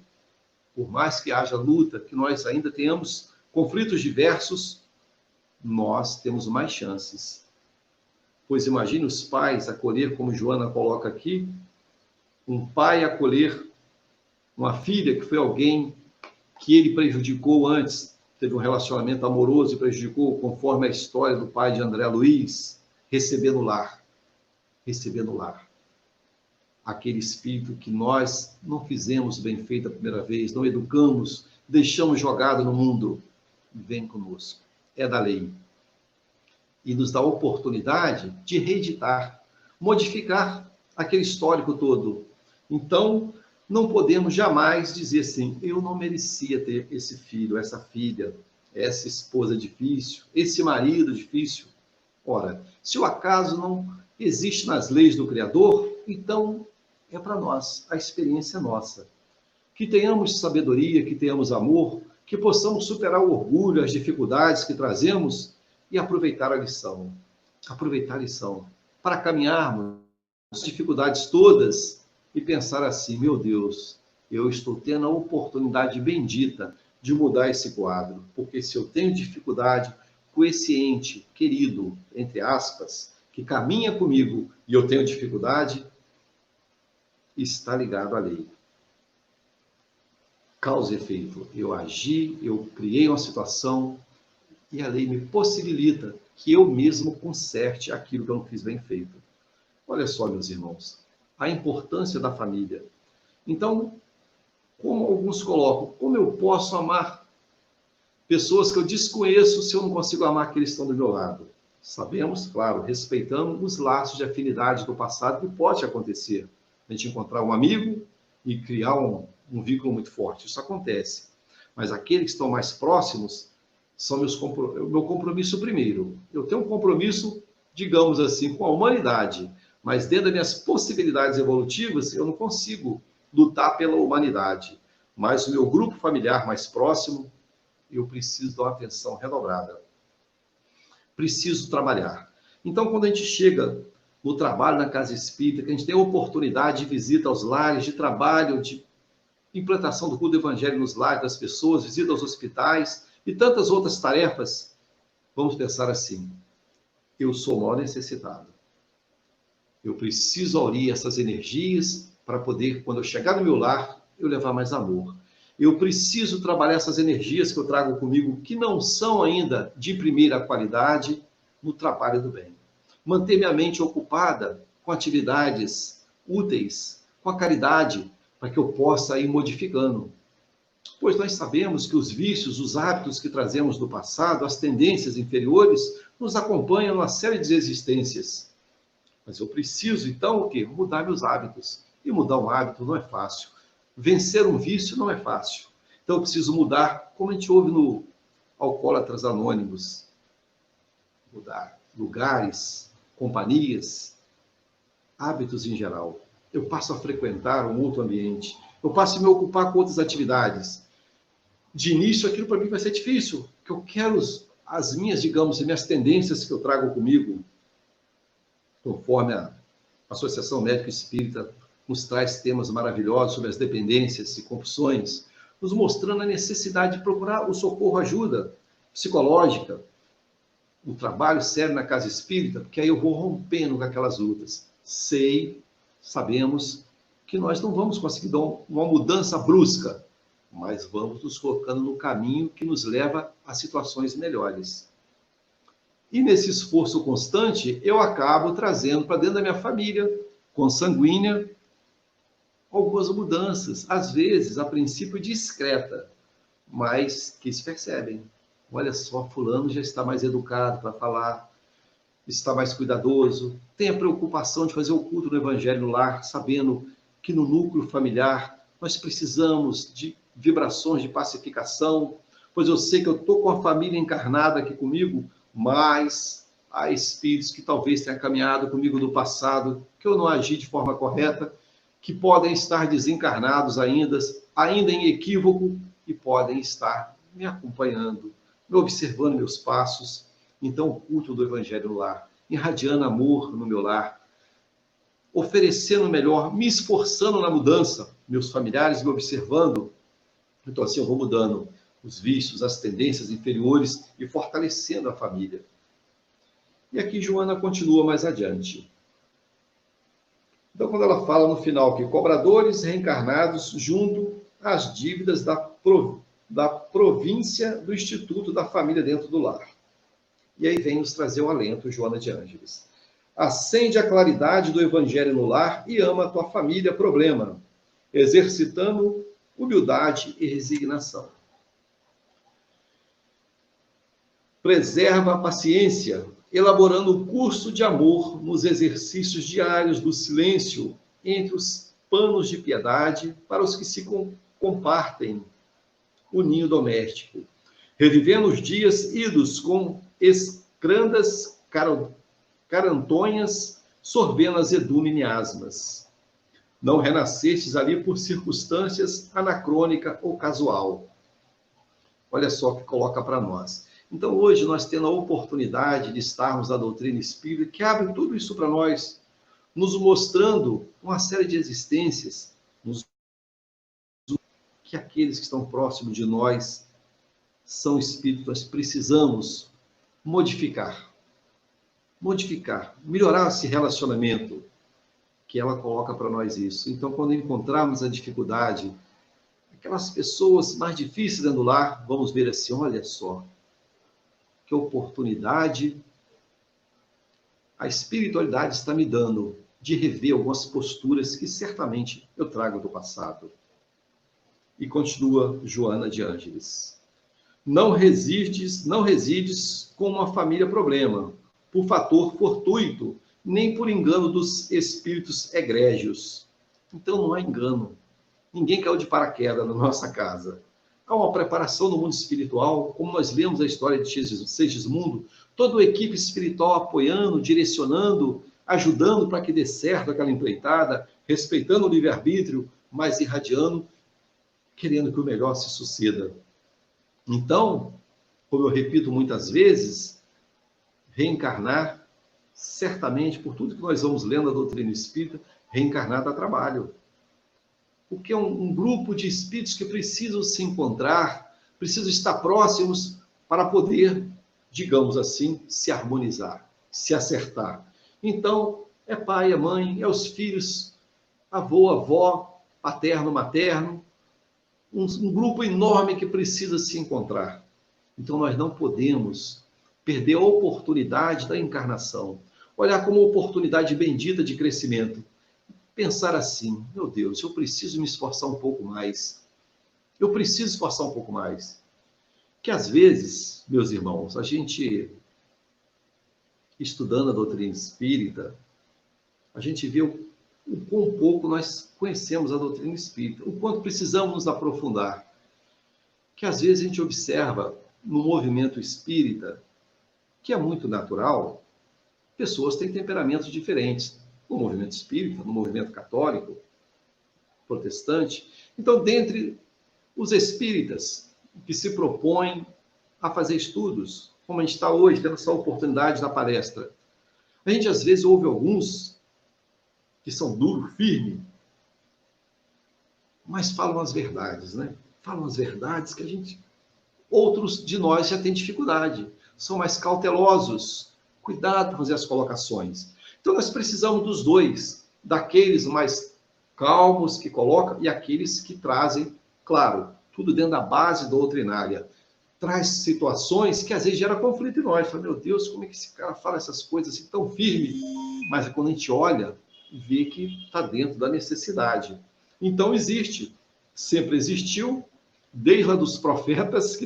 por mais que haja luta, que nós ainda tenhamos conflitos diversos, nós temos mais chances. Pois imagine os pais acolher, como Joana coloca aqui, um pai acolher uma filha que foi alguém que ele prejudicou antes, teve um relacionamento amoroso e prejudicou, conforme a história do pai de André Luiz, recebendo lar. Recebendo lar. Aquele espírito que nós não fizemos bem feito a primeira vez, não educamos, deixamos jogado no mundo, vem conosco. É da lei. E nos dá a oportunidade de reeditar, modificar aquele histórico todo. Então, não podemos jamais dizer assim, eu não merecia ter esse filho, essa filha, essa esposa difícil, esse marido difícil. Ora, se o acaso não existe nas leis do Criador, então é para nós, a experiência é nossa. Que tenhamos sabedoria, que tenhamos amor, que possamos superar o orgulho, as dificuldades que trazemos e aproveitar a lição. Aproveitar a lição para caminharmos as dificuldades todas e pensar assim, meu Deus, eu estou tendo a oportunidade bendita de mudar esse quadro, porque se eu tenho dificuldade com esse ente querido, entre aspas, que caminha comigo e eu tenho dificuldade, está ligado à lei. Causa e efeito. Eu agi, eu criei uma situação e a lei me possibilita que eu mesmo conserte aquilo que eu não fiz bem feito. Olha só, meus irmãos, a importância da família. Então, como alguns colocam, como eu posso amar pessoas que eu desconheço se eu não consigo amar aqueles que estão do meu lado? Sabemos, claro, respeitando os laços de afinidade do passado que pode acontecer. A gente encontrar um amigo e criar um vínculo muito forte. Isso acontece. Mas aqueles que estão mais próximos são o meu compromisso primeiro. Eu tenho um compromisso, digamos assim, com a humanidade, mas dentro das minhas possibilidades evolutivas, eu não consigo lutar pela humanidade. Mas o meu grupo familiar mais próximo, eu preciso dar uma atenção redobrada. Preciso trabalhar. Então, quando a gente chega no trabalho na casa espírita, que a gente tem a oportunidade de visita aos lares, de trabalho, de implantação do culto do evangelho nos lares das pessoas, visita aos hospitais e tantas outras tarefas, vamos pensar assim: eu sou o maior necessitado. Eu preciso aurir essas energias para poder, quando eu chegar no meu lar, eu levar mais amor. Eu preciso trabalhar essas energias que eu trago comigo, que não são ainda de primeira qualidade, no trabalho do bem. Manter minha mente ocupada com atividades úteis, com a caridade, para que eu possa ir modificando. Pois nós sabemos que os vícios, os hábitos que trazemos do passado, as tendências inferiores, nos acompanham numa série de existências. Mas eu preciso, então, o quê? Mudar meus hábitos. E mudar um hábito não é fácil. Vencer um vício não é fácil. Então eu preciso mudar, como a gente ouve no Alcoólatras Anônimos, mudar lugares, companhias, hábitos em geral. Eu passo a frequentar um outro ambiente. Eu passo a me ocupar com outras atividades. De início, aquilo para mim vai ser difícil, porque eu quero as minhas, digamos, as minhas tendências que eu trago comigo, conforme a Associação Médica Espírita nos traz temas maravilhosos sobre as dependências e compulsões, nos mostrando a necessidade de procurar o socorro, ajuda psicológica, o trabalho sério na casa espírita, porque aí eu vou rompendo com aquelas lutas. Sabemos que nós não vamos conseguir dar uma mudança brusca, mas vamos nos colocando no caminho que nos leva a situações melhores. E nesse esforço constante, eu acabo trazendo para dentro da minha família, consanguínea, algumas mudanças, às vezes, a princípio discreta, mas que se percebem. Olha só, fulano já está mais educado para falar, está mais cuidadoso, tem a preocupação de fazer o culto do evangelho no lar, sabendo que no núcleo familiar nós precisamos de vibrações de pacificação, pois eu sei que eu estou com a família encarnada aqui comigo, mas há espíritos que talvez tenham caminhado comigo no passado, que eu não agi de forma correta, que podem estar desencarnados ainda em equívoco, e podem estar me acompanhando, me observando meus passos. Então, o culto do evangelho no lar, irradiando amor no meu lar, oferecendo o melhor, me esforçando na mudança, meus familiares me observando. Então, assim, eu vou mudando os vícios, as tendências inferiores e fortalecendo a família. E aqui Joana continua mais adiante. Então, quando ela fala no final que cobradores reencarnados junto às dívidas da província do Instituto da Família dentro do lar. E aí vem nos trazer o alento, Joana de Ângeles. Acende a claridade do evangelho no lar e ama a tua família, problema, exercitando humildade e resignação. Preserva a paciência, elaborando o curso de amor nos exercícios diários do silêncio entre os panos de piedade para os que se compartem o ninho doméstico, revivendo os dias idos com escrandas carantonhas, sorvendo azedume e miasmas. Não renascestes ali por circunstâncias anacrônica ou casual. Olha só o que coloca para nós. Então, hoje, nós tendo a oportunidade de estarmos na doutrina espírita, que abre tudo isso para nós, nos mostrando uma série de existências, que aqueles que estão próximos de nós são espíritos, nós precisamos modificar, melhorar esse relacionamento, que ela coloca para nós isso. Então, quando encontrarmos a dificuldade, aquelas pessoas mais difíceis dentro do lar, vamos ver assim, olha só, que oportunidade a espiritualidade está me dando de rever algumas posturas que certamente eu trago do passado. E continua Joana de Ângeles. Não resides com uma família problema, por fator fortuito, nem por engano dos espíritos egrégios. Então não há engano. Ninguém caiu de paraquedas na nossa casa. Há uma preparação no mundo espiritual, como nós lemos a história de Segismundo, toda a equipe espiritual apoiando, direcionando, ajudando para que dê certo aquela empreitada, respeitando o livre-arbítrio, mas irradiando, querendo que o melhor se suceda. Então, como eu repito muitas vezes, reencarnar, certamente, por tudo que nós vamos lendo a doutrina espírita, reencarnar dá trabalho. porque é um grupo de espíritos que precisam se encontrar, precisam estar próximos para poder, digamos assim, se harmonizar, se acertar. Então, é pai, é mãe, é os filhos, avô, avó, paterno, materno, um grupo enorme que precisa se encontrar. Então, nós não podemos perder a oportunidade da encarnação, olhar como uma oportunidade bendita de crescimento. Pensar assim, meu Deus, eu preciso me esforçar um pouco mais. Eu preciso esforçar um pouco mais. Que às vezes, meus irmãos, a gente, estudando a doutrina espírita, a gente vê o quão pouco nós conhecemos a doutrina espírita, o quanto precisamos nos aprofundar. Que às vezes a gente observa no movimento espírita, que é muito natural, pessoas têm temperamentos diferentes. No movimento espírita, no movimento católico, protestante. Então, dentre os espíritas que se propõem a fazer estudos, como a gente está hoje, tendo essa oportunidade na palestra, a gente às vezes ouve alguns que são duros, firmes, mas falam as verdades, né? Falam as verdades que a gente, outros de nós já têm dificuldade, são mais cautelosos, cuidado para fazer as colocações. Então nós precisamos dos dois, daqueles mais calmos que colocam e aqueles que trazem, claro, tudo dentro da base doutrinária. Traz situações que às vezes gera conflito em nós. Fala, meu Deus, como é que esse cara fala essas coisas assim tão firme? Mas quando a gente olha, vê que está dentro da necessidade. Então existe, sempre existiu, desde lá dos profetas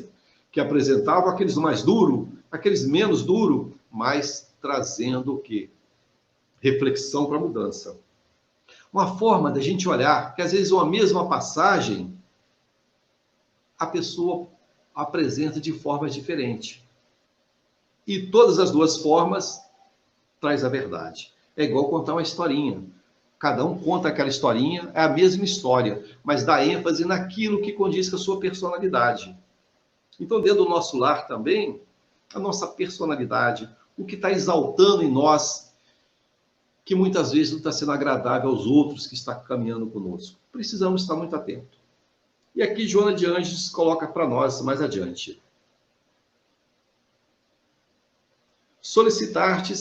que apresentavam aqueles mais duros, aqueles menos duros, mas trazendo o quê? Reflexão para a mudança. Uma forma da gente olhar, que às vezes uma mesma passagem, a pessoa apresenta de formas diferentes. E todas as duas formas traz a verdade. É igual contar uma historinha. Cada um conta aquela historinha, é a mesma história, mas dá ênfase naquilo que condiz com a sua personalidade. Então, dentro do nosso lar também, a nossa personalidade, o que está exaltando em nós, que muitas vezes não está sendo agradável aos outros que estão caminhando conosco. Precisamos estar muito atentos. E aqui Joana de Ângeles coloca para nós mais adiante. Solicitar-te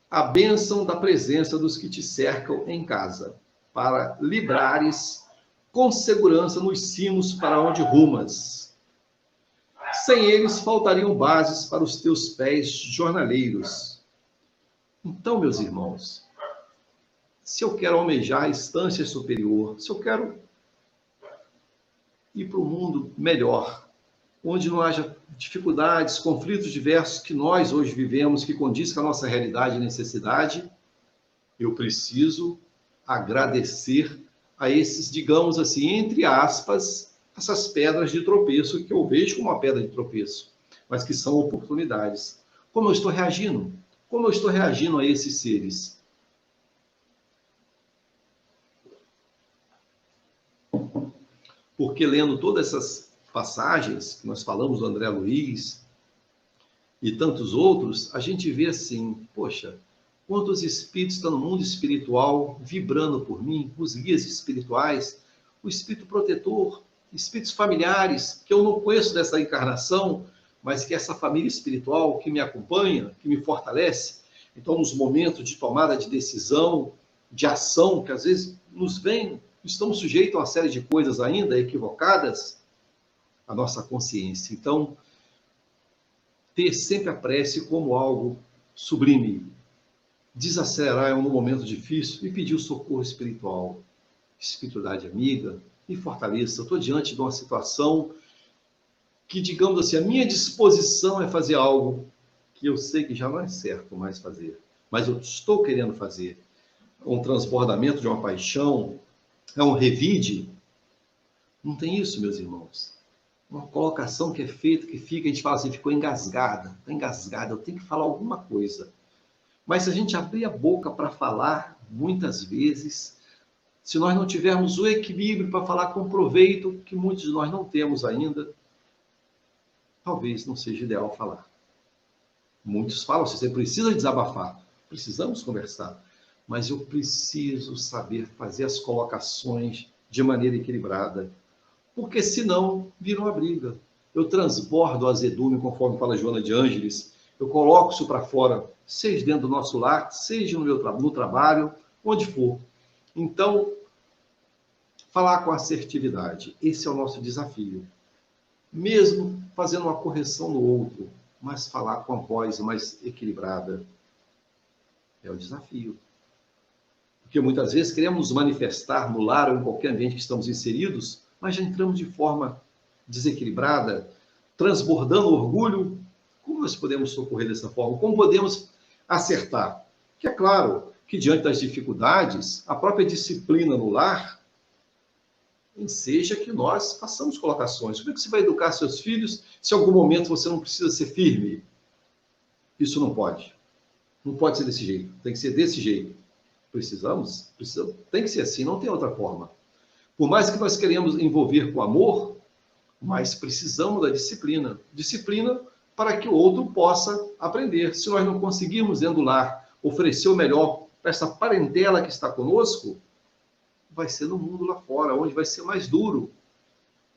a bênção da presença dos que te cercam em casa, para librares com segurança nos cimos para onde rumas. Sem eles faltariam bases para os teus pés jornaleiros. Então, meus irmãos, se eu quero almejar a instância superior, se eu quero ir para um mundo melhor, onde não haja dificuldades, conflitos diversos que nós hoje vivemos, que condiz com a nossa realidade e necessidade, eu preciso agradecer a esses, digamos assim, entre aspas, essas pedras de tropeço que eu vejo como uma pedra de tropeço, mas que são oportunidades. Como eu estou reagindo? Como eu estou reagindo a esses seres? Porque lendo todas essas passagens que nós falamos do André Luiz e tantos outros, a gente vê assim, poxa, quantos espíritos estão no mundo espiritual vibrando por mim, os guias espirituais, o espírito protetor, espíritos familiares que eu não conheço dessa encarnação, mas que essa família espiritual que me acompanha, que me fortalece. Então, nos momentos de tomada de decisão, de ação, que às vezes nos vem, estamos sujeitos a uma série de coisas ainda equivocadas, a nossa consciência. Então, ter sempre a prece como algo sublime, desacelerar em um momento difícil e pedir o socorro espiritual, espiritualidade amiga, me fortaleça. Eu estou diante de uma situação que, digamos assim, a minha disposição é fazer algo que eu sei que já não é certo mais fazer, mas eu estou querendo fazer. Um transbordamento de uma paixão, é um revide. Não tem isso, meus irmãos. Uma colocação que é feita, que fica, a gente fala assim, ficou engasgada, está engasgada, eu tenho que falar alguma coisa. Mas se a gente abrir a boca para falar, muitas vezes, se nós não tivermos o equilíbrio para falar com proveito, que muitos de nós não temos ainda, talvez não seja ideal falar. Muitos falam, você precisa desabafar, precisamos conversar, mas eu preciso saber fazer as colocações de maneira equilibrada, porque senão vira uma briga. Eu transbordo o azedume, conforme fala Joana de Ângeles, eu coloco isso para fora, seja dentro do nosso lar, seja no trabalho, onde for. Então, falar com assertividade, esse é o nosso desafio. Mesmo fazendo uma correção no outro, mas falar com a voz mais equilibrada é o desafio. Porque muitas vezes queremos nos manifestar no lar ou em qualquer ambiente que estamos inseridos, mas já entramos de forma desequilibrada, transbordando orgulho. Como nós podemos socorrer dessa forma? Como podemos acertar? Que é claro que diante das dificuldades, a própria disciplina no lar enseja que nós façamos colocações. Como é que você vai educar seus filhos se em algum momento você não precisa ser firme? Isso não pode. Não pode ser desse jeito. Tem que ser desse jeito. Precisamos? Tem que ser assim, não tem outra forma. Por mais que nós queremos envolver com amor, mas precisamos da disciplina. Disciplina para que o outro possa aprender. Se nós não conseguirmos, dentro do lar, oferecer o melhor para essa parentela que está conosco, vai ser no mundo lá fora, onde vai ser mais duro.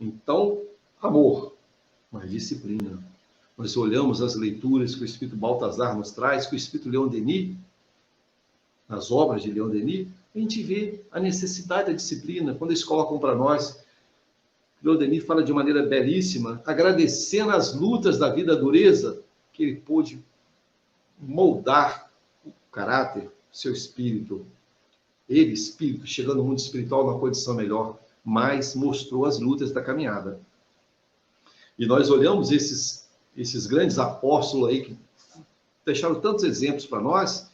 Então, amor, mas disciplina. Nós olhamos as leituras que o Espírito Baltazar nos traz, que o Espírito Leon Denis, nas obras de Leon Denis, a gente vê a necessidade da disciplina. Quando eles colocam para nós, Leon Denis fala de maneira belíssima, agradecendo as lutas da vida, a dureza, que ele pôde moldar o caráter, seu espírito. Ele, espírito, chegando no mundo espiritual numa condição melhor, mas mostrou as lutas da caminhada. E nós olhamos esses grandes apóstolos aí que deixaram tantos exemplos para nós,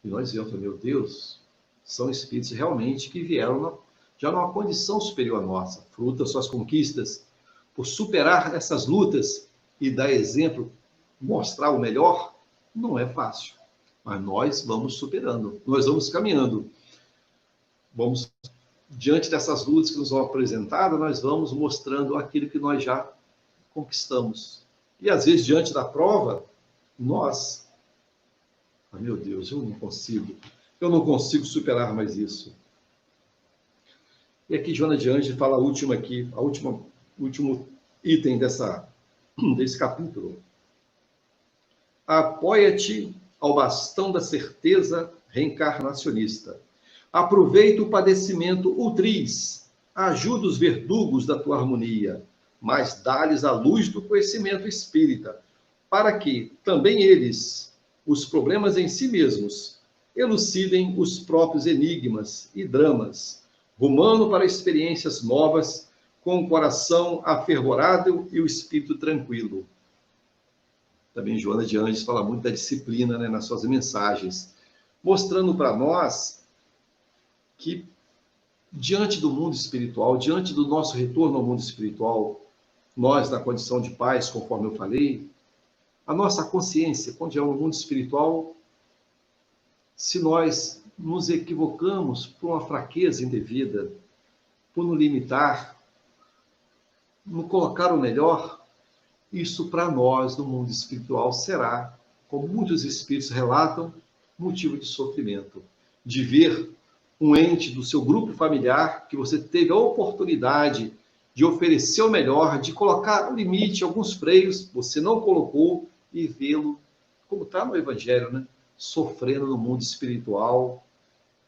e nós vemos, meu Deus, são espíritos realmente que vieram já numa condição superior à nossa, fruto das suas conquistas, por superar essas lutas e dar exemplo, mostrar o melhor, não é fácil. Mas nós vamos superando, nós vamos caminhando. Vamos, diante dessas lutas que nos são apresentadas, nós vamos mostrando aquilo que nós já conquistamos. E às vezes, diante da prova, nós, meu Deus, eu não consigo superar mais isso. E aqui Joana de Ângeles fala o último item desse capítulo. Apoia-te ao bastão da certeza reencarnacionista. Aproveita o padecimento ultriz, ajuda os verdugos da tua harmonia, mas dá-lhes a luz do conhecimento espírita, para que também eles, os problemas em si mesmos, elucidem os próprios enigmas e dramas, rumando para experiências novas, com o coração afervorado e o espírito tranquilo. Também Joana de Ângeles fala muito da disciplina, né, nas suas mensagens, mostrando para nós que, diante do mundo espiritual, diante do nosso retorno ao mundo espiritual, nós, na condição de pais, conforme eu falei, a nossa consciência, quando é no mundo espiritual, se nós nos equivocamos por uma fraqueza indevida, por nos limitar, não colocar o melhor, isso para nós, no mundo espiritual, será, como muitos espíritos relatam, motivo de sofrimento, de ver um ente do seu grupo familiar que você teve a oportunidade de oferecer o melhor, de colocar um limite, alguns freios, você não colocou, e vê-lo, como está no Evangelho, né? Sofrendo no mundo espiritual,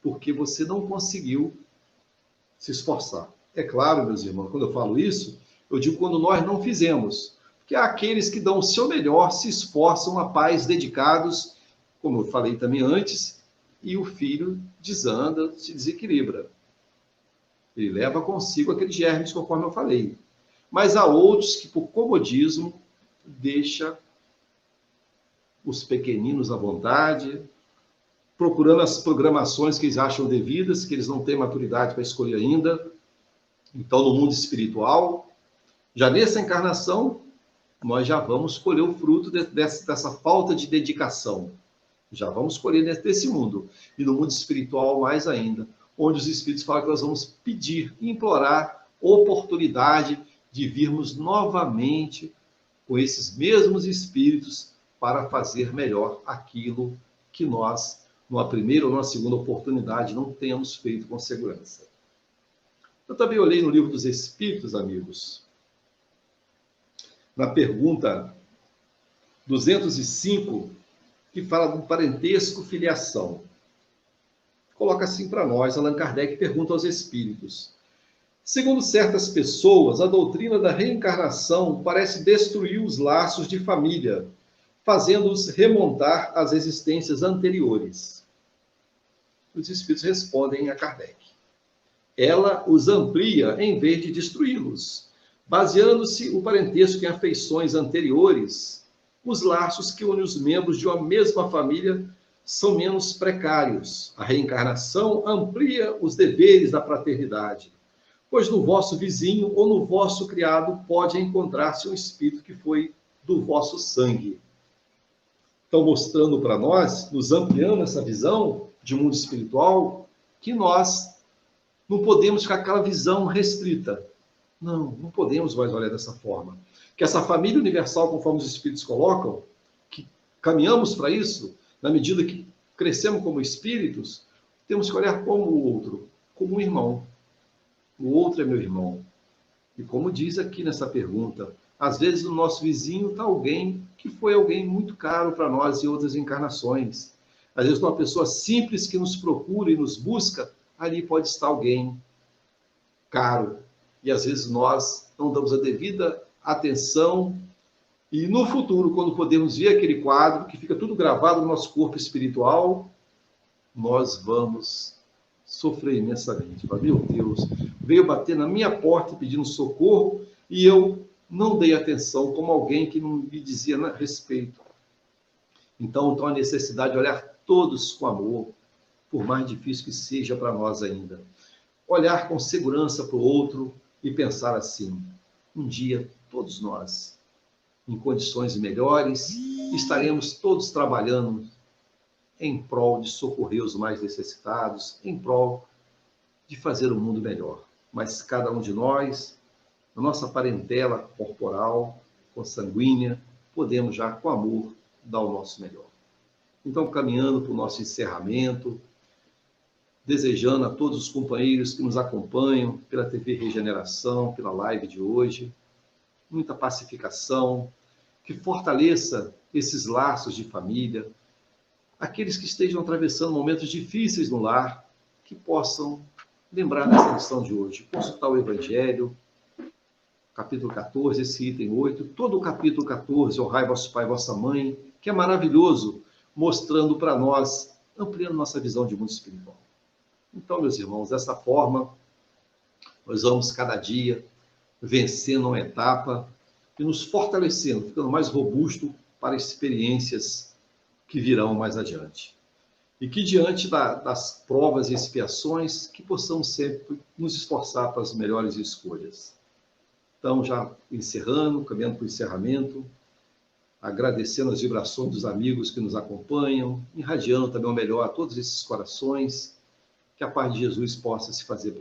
porque você não conseguiu se esforçar. É claro, meus irmãos, quando eu falo isso, eu digo quando nós não fizemos, porque há aqueles que dão o seu melhor, se esforçam a pais dedicados, como eu falei também antes, e o filho desanda, se desequilibra. Ele leva consigo aqueles germes, conforme eu falei. Mas há outros que, por comodismo, deixa os pequeninos à vontade, procurando as programações que eles acham devidas, que eles não têm maturidade para escolher ainda. Então, no mundo espiritual, já nessa encarnação, nós já vamos colher o fruto dessa falta de dedicação. Já vamos colher desse mundo. E no mundo espiritual, mais ainda, onde os Espíritos falam que nós vamos pedir, implorar oportunidade de virmos novamente com esses mesmos Espíritos para fazer melhor aquilo que nós, numa primeira ou numa segunda oportunidade, não temos feito com segurança. Eu também olhei no Livro dos Espíritos, amigos, na pergunta 205, que fala do parentesco filiação. Coloca assim para nós, Allan Kardec pergunta aos espíritos: segundo certas pessoas, a doutrina da reencarnação parece destruir os laços de família, fazendo-os remontar às existências anteriores. Os espíritos respondem a Kardec: ela os amplia em vez de destruí-los, baseando-se o parentesco em afeições anteriores. Os laços que unem os membros de uma mesma família são menos precários. A reencarnação amplia os deveres da fraternidade, pois no vosso vizinho ou no vosso criado pode encontrar-se um espírito que foi do vosso sangue. Estão mostrando para nós, nos ampliando essa visão de mundo espiritual, que nós não podemos ficar com aquela visão restrita. Não podemos mais olhar dessa forma. Que essa família universal, conforme os espíritos colocam, que caminhamos para isso, na medida que crescemos como espíritos, temos que olhar como o outro, como um irmão. O outro é meu irmão. E como diz aqui nessa pergunta, às vezes no nosso vizinho está alguém que foi alguém muito caro para nós em outras encarnações. Às vezes uma pessoa simples que nos procura e nos busca, ali pode estar alguém caro. E às vezes nós não damos a devida atenção. E no futuro, quando podemos ver aquele quadro, que fica tudo gravado no nosso corpo espiritual, nós vamos sofrer imensamente. Meu Deus, veio bater na minha porta pedindo socorro e eu não dei atenção como alguém que não me dizia a respeito. Então a necessidade de olhar todos com amor, por mais difícil que seja para nós ainda. Olhar com segurança para o outro e pensar assim: um dia todos nós, em condições melhores, estaremos todos trabalhando em prol de socorrer os mais necessitados, em prol de fazer o mundo melhor. Mas cada um de nós, na nossa parentela corporal, consanguínea, podemos já, com amor, dar o nosso melhor. Então, caminhando para o nosso encerramento, desejando a todos os companheiros que nos acompanham pela TV Regeneração, pela live de hoje, muita pacificação, que fortaleça esses laços de família, aqueles que estejam atravessando momentos difíceis no lar, que possam lembrar dessa lição de hoje, consultar o Evangelho, capítulo 14, esse item 8, todo o capítulo 14, honrai vosso pai e vossa mãe, que é maravilhoso, mostrando para nós, ampliando nossa visão de mundo espiritual. Então, meus irmãos, dessa forma, nós vamos cada dia vencendo uma etapa e nos fortalecendo, ficando mais robusto para experiências que virão mais adiante. E que diante das provas e expiações, que possamos sempre nos esforçar para as melhores escolhas. Então, já encerrando, caminhando para o encerramento, agradecendo as vibrações dos amigos que nos acompanham, irradiando também o melhor a todos esses corações, que a paz de Jesus possa se fazer